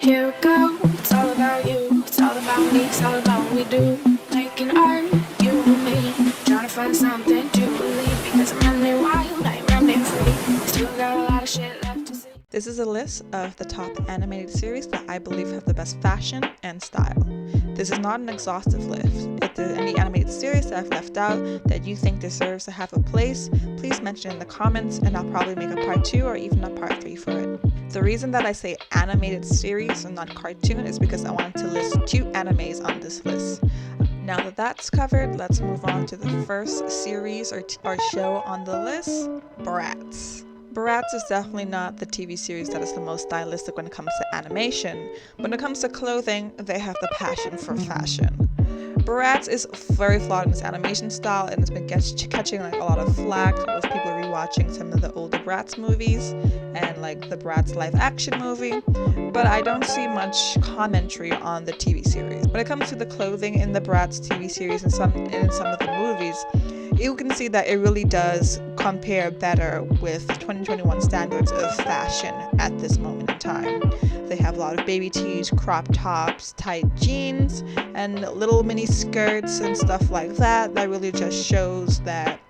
Here we go. It's all about you. It's all about me. It's all about what we do. Making art, you and me. Trying to find something to believe. Because I'm running wild, I ain't running free. Still got a lot of shit left to see. This is a list of the top animated series that I believe have the best fashion and style. This is not an exhaustive list. If there's any animated series that I've left out that you think deserves to have a place, please mention it in the comments and I'll probably make a part 2 or even a part 3 for it. The reason that I say animated series and not cartoon is because I wanted to list 2 animes on this list. Now that that's covered, let's move on to the first series or show on the list, Bratz. Bratz is definitely not the TV series that is the most stylistic when it comes to animation. When it comes to clothing, they have the passion for fashion. Bratz is very flawed in its animation style and it's been catching like a lot of flack with people rewatching some of the older Bratz movies and like the Bratz live action movie, but I don't see much commentary on the TV series. When it comes to the clothing in the Bratz TV series and some of the movies, you can see that it really does compare better with 2021 standards of fashion at this moment in time. They have a lot of baby tees, crop tops, tight jeans, and little mini skirts and stuff like that. That really just shows that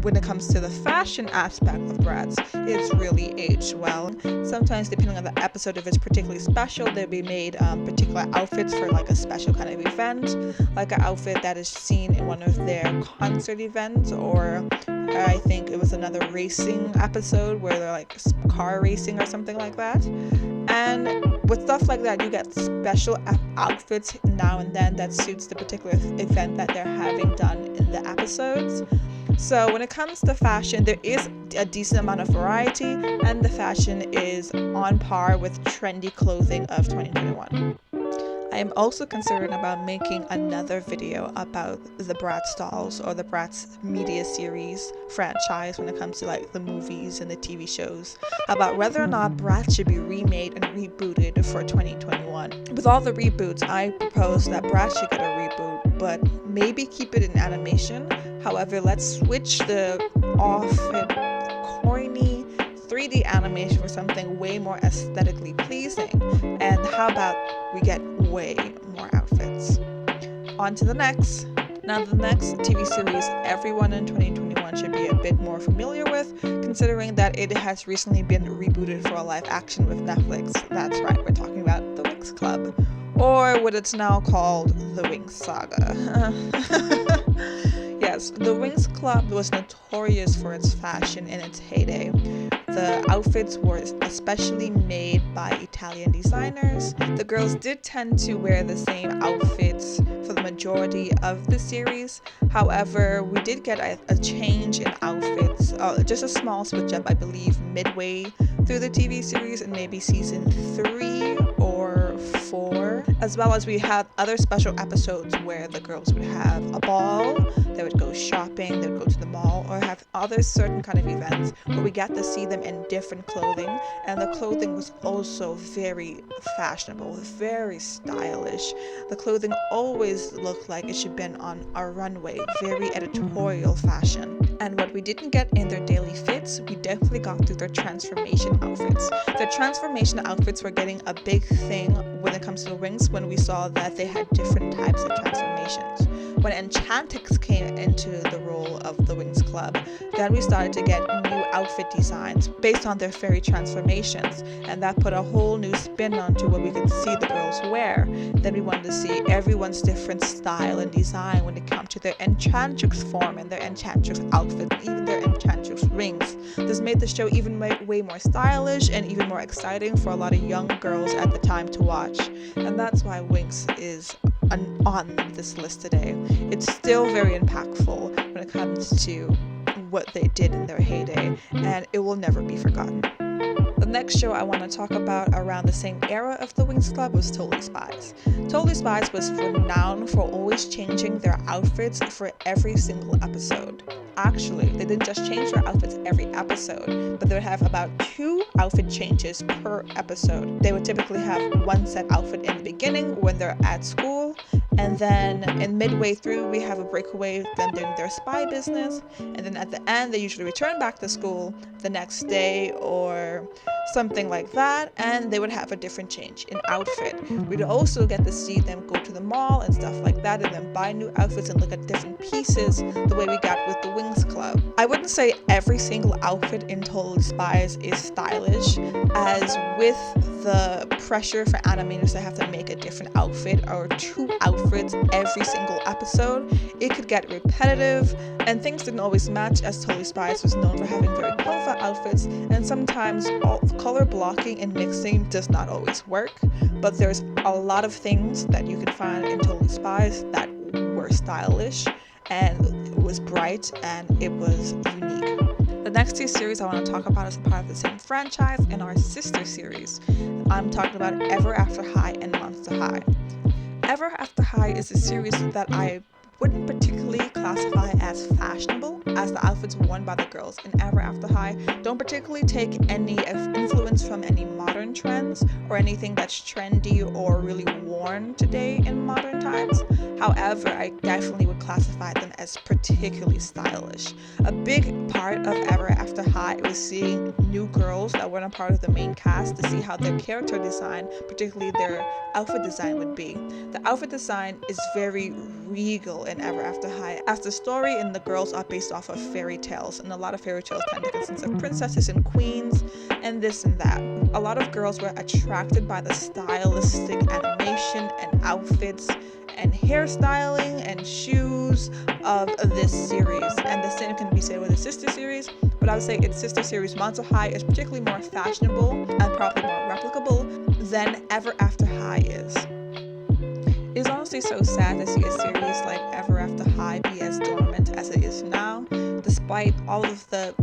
when it comes to the fashion aspect of Bratz, it's really aged well. Sometimes, depending on the episode, if it's particularly special, they'll be made particular outfits for like a special kind of event, like an outfit that is seen in one of their concert events, or I think it was another racing episode where they're like car racing or something like that. And with stuff like that, you get special outfits now and then that suits the particular event that they're having done in the episodes. So when it comes to fashion, there is a decent amount of variety and the fashion is on par with trendy clothing of 2021. I am also considering about making another video about the Bratz dolls or the Bratz media series franchise when it comes to like the movies and the TV shows, about whether or not Bratz should be remade and rebooted for 2021. With all the reboots, I propose that Bratz should get a reboot, but maybe keep it in animation. However, let's switch the corny 3D animation for something way more aesthetically pleasing. And how about we get way more outfits? On to the next. Now the next TV series everyone in 2021 should be a bit more familiar with, considering that it has recently been rebooted for a live action with Netflix. That's right, we're talking about The Winx Club, or what it's now called, The Winx Saga. Yes, The Winx Club was notorious for its fashion in its heyday. The outfits were especially made by Italian designers. The girls did tend to wear the same outfits for the majority of the series. However, we did get a change in outfits, just a small switch up, I believe, midway through the TV series in maybe season 3 or 4, as well as we had other special episodes where the girls would have a ball, they would go shopping, they would go to the mall, or have other certain kind of events where we got to see them in different clothing, and the clothing was also very fashionable, very stylish. The clothing always looked like it should have been on a runway, very editorial fashion. And what we didn't get in their daily fits, we definitely got through their transformation outfits. Their transformation outfits were getting a big thing when it comes to the Winx, when we saw that they had different types of transformations. When Enchantix came into the role of the Winx Club, then we started to get new outfit designs based on their fairy transformations, and that put a whole new spin onto what we could see the girls wear. Then we wanted to see everyone's different style and design when it comes to their Enchantrix form and their Enchantrix outfit, and even their Enchantrix rings. This made the show even way more stylish and even more exciting for a lot of young girls at the time to watch, and that's why Winx is on this list today. It's still very impactful when it comes to what they did in their heyday, and it will never be forgotten. The next show I want to talk about around the same era of the Winx Club was Totally Spies. Totally Spies was renowned for always changing their outfits for every single episode. Actually, they didn't just change their outfits every episode, but they would have about 2 outfit changes per episode. They would typically have one set outfit in the beginning when they're at school, and then in midway through we have a breakaway of them doing their spy business, and then at the end they usually return back to school the next day or something like that, and they would have a different change in outfit. We'd also get to see them go to the mall and stuff like that, and then buy new outfits and look at different pieces, the way we got with the Wings Club. I wouldn't say every single outfit in Totally Spies is stylish, as with the pressure for animators to have to make a different outfit or 2 outfits every single episode, it could get repetitive, and things didn't always match, as Totally Spies was known for having very colorful outfits, and sometimes all color blocking and mixing does not always work. But there's a lot of things that you can find in Totally Spies that were stylish, and it was bright, and it was unique. The next 2 series I want to talk about is a part of the same franchise and our sister series. I'm talking about Ever After High and Monster High. Ever After High is a series that I wouldn't particularly classify as fashionable, as the outfits worn by the girls in Ever After High don't particularly take any influence from any modern trends or anything that's trendy or really worn today in modern times. However, I definitely would classify them as particularly stylish. A big part of Ever After High was seeing new girls that weren't a part of the main cast to see how their character design, particularly their outfit design, would be. The outfit design is very regal in Ever After High, as the story and the girls are based off of fairy tales, and a lot of fairy tales tend to consist of princesses and queens and this and that. A lot of girls were attracted by the stylistic animation and outfits and hairstyling and shoes of this series, and the same can be said with the sister series, but I would say its sister series Monster High is particularly more fashionable and probably more replicable than Ever After High is. It's honestly so sad to see a series like Ever After High be as dormant as it is now, despite all of the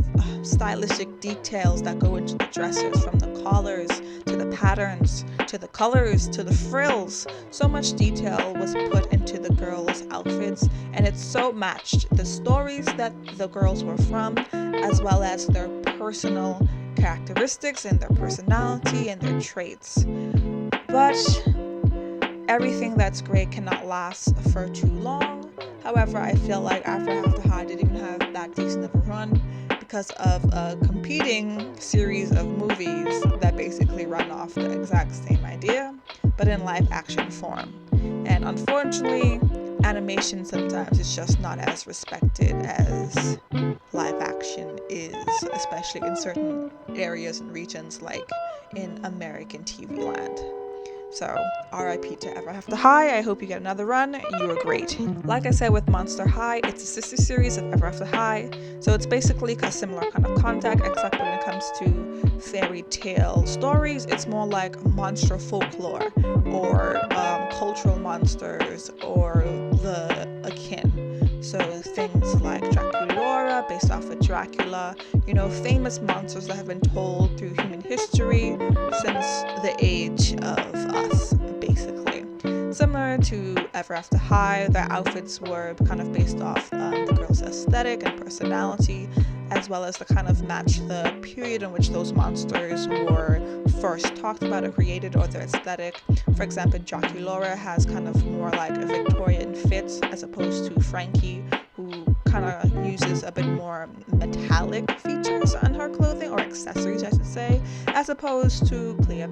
stylistic details that go into the dresses, from the collars to the patterns to the colors to the frills. So much detail was put into the girls' outfits, and it so matched the stories that the girls were from, as well as their personal characteristics and their personality and their traits. But everything that's great cannot last for too long. However, I feel like Ever After High didn't even have that decent of a run because of a competing series of movies that basically run off the exact same idea, but in live action form. And unfortunately, animation sometimes is just not as respected as live action is, especially in certain areas and regions like in American TV land. So, RIP to Ever After High. I hope you get another run. You were great. Like I said with Monster High, it's a sister series of Ever After High. So it's basically a similar kind of contact, except when it comes to fairy tale stories, it's more like monster folklore or cultural monsters or the akin. So things like Dracula, based off of Dracula, famous monsters that have been told through human history since the age of us, basically. Similar to Ever After High, their outfits were kind of based off the girls' aesthetic and personality, as well as to kind of match the period in which those monsters were first talked about or created, or their aesthetic. For example, Dracula has kind of more like a Victorian fit, as opposed to Frankie, who kind of uses a bit more metallic features on her clothing, or accessories I should say, as opposed to the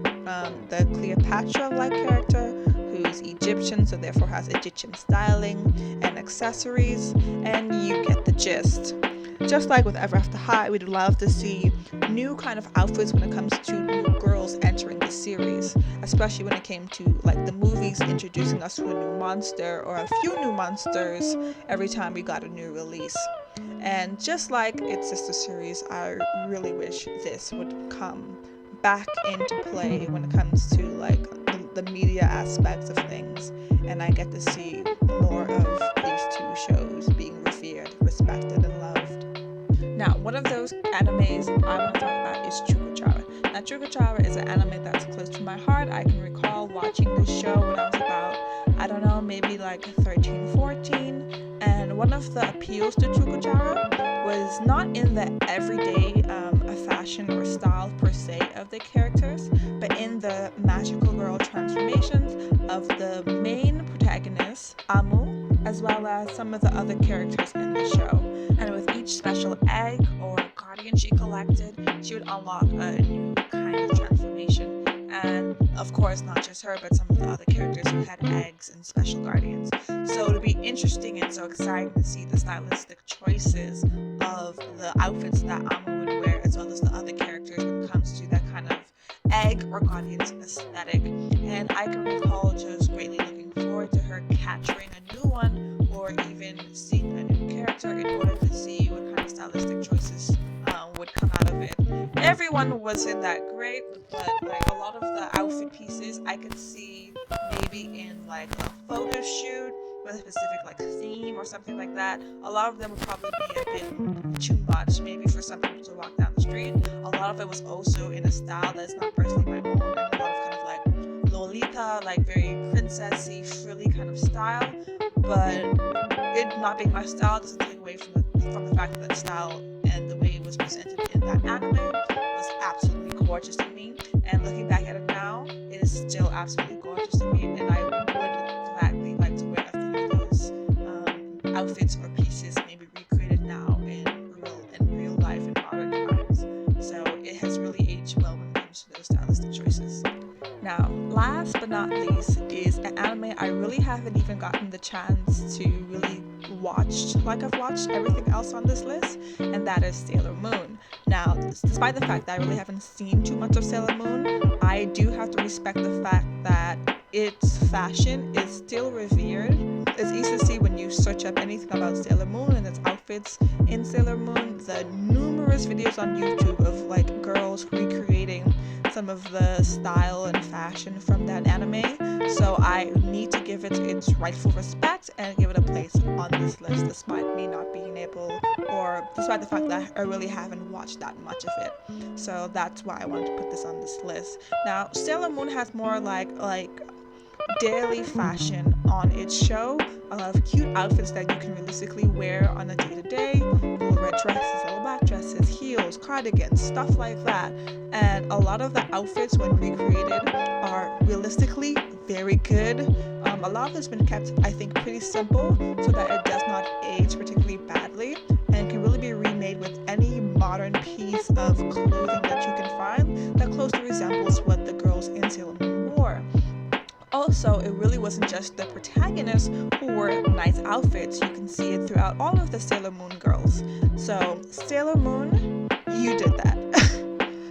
Cleopatra-like character, who's Egyptian, so therefore has Egyptian styling and accessories, and you get the gist. Just like with Ever After High, we'd love to see new kind of outfits when it comes to new girls entering the series, especially when it came to like the movies introducing us to a new monster or a few new monsters every time we got a new release. And just like its sister series, I really wish this would come back into play when it comes to like the media aspects of things, and I get to see more of these 2 shows being revered, respected, and loved. Now, one of those animes I want to talk about is Chuukachan. Now, Chuukachan is an anime that's close to my heart. I can recall watching this show when I was about, maybe like 13, 14. And one of the appeals to Chuukachan was not in the everyday fashion or style per se of the characters, but in the magical girl transformations of the main protagonist, Amu, as well as some of the other characters in the show. And with each special egg or guardian she collected, she would unlock a new kind of her, but some of the other characters who had eggs and special guardians. So it'll be interesting and so exciting to see the stylistic choices of the outfits that Amma would wear, as well as the other characters when it comes to that kind of egg or guardians aesthetic. And I can recall just greatly looking forward to her capturing a new one, or even seeing a new character in order to see what kind of stylistic choices would come out of it. Everyone wasn't that great, but like a lot of the outfit pieces I could see maybe in like a photo shoot with a specific like theme or something like that. A lot of them would probably be a bit too much, maybe for some people to walk down the street. A lot of it was also in a style that's not personally my own, and a lot of kind of like Lolita, like very princessy, frilly kind of style. But it not being my style doesn't take away from the fact that the style and the way it was presented in that anime was absolutely gorgeous to me. And looking back at it now, it is still absolutely gorgeous to me, and I would gladly like to wear a few of those outfits or pieces maybe recreated now in real life in modern times. So it has really aged well when it comes to those stylistic choices. Now, last but not least is an anime I really haven't even gotten the chance to really watch like I've watched everything else on this list, and that is Sailor Moon. Now, despite the fact that I really haven't seen too much of Sailor Moon, I do have to respect the fact that its fashion is still revered. It's easy to see when you search up anything about Sailor Moon and its outfits in Sailor Moon, the numerous videos on YouTube of like girls recreating some of the style and fashion from that anime. So I need to give it its rightful respect and give it a place on this list, despite me not being able, or despite the fact that I really haven't watched that much of it. So that's why I wanted to put this on this list. Now, Sailor Moon has more like daily fashion on its show, a lot of cute outfits that you can realistically wear on a day-to-day, little red dresses, little black dresses, heels, cardigans, stuff like that. And a lot of the outfits when recreated are realistically very good. A lot of it's been kept, I think, pretty simple so that it does not age particularly badly, and can really be remade with any modern piece of clothing that you can find that closely resembles what the girls in Sailor Moon wore. Also, it really wasn't just the protagonists who wore nice outfits. You can see it throughout all of the Sailor Moon girls. So, Sailor Moon, you did that.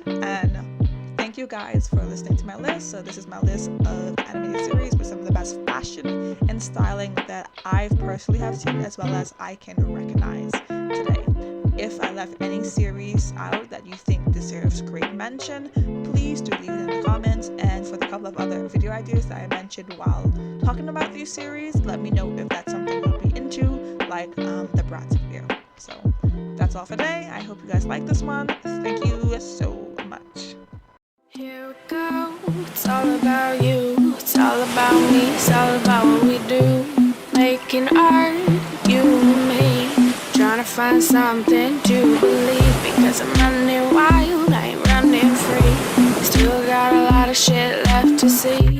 And thank you guys for listening to my list. So this is my list of animated series with some of the best fashion and styling that I've personally have seen, as well as I can recognize today. If I left any series out that you think deserves great mention, please do leave it in the comments. And for the couple of other video ideas that I mentioned while talking about these series, let me know if that's something you'll be into, like the Bratz video. So that's all for today. I hope you guys like this one. Thank you so much. Here we go. It's all about you. It's all about me. It's all about what we do. Making art, you and me. Trying to find something to believe, because I'm running wild, I ain't running free. Still got a lot of shit left to see.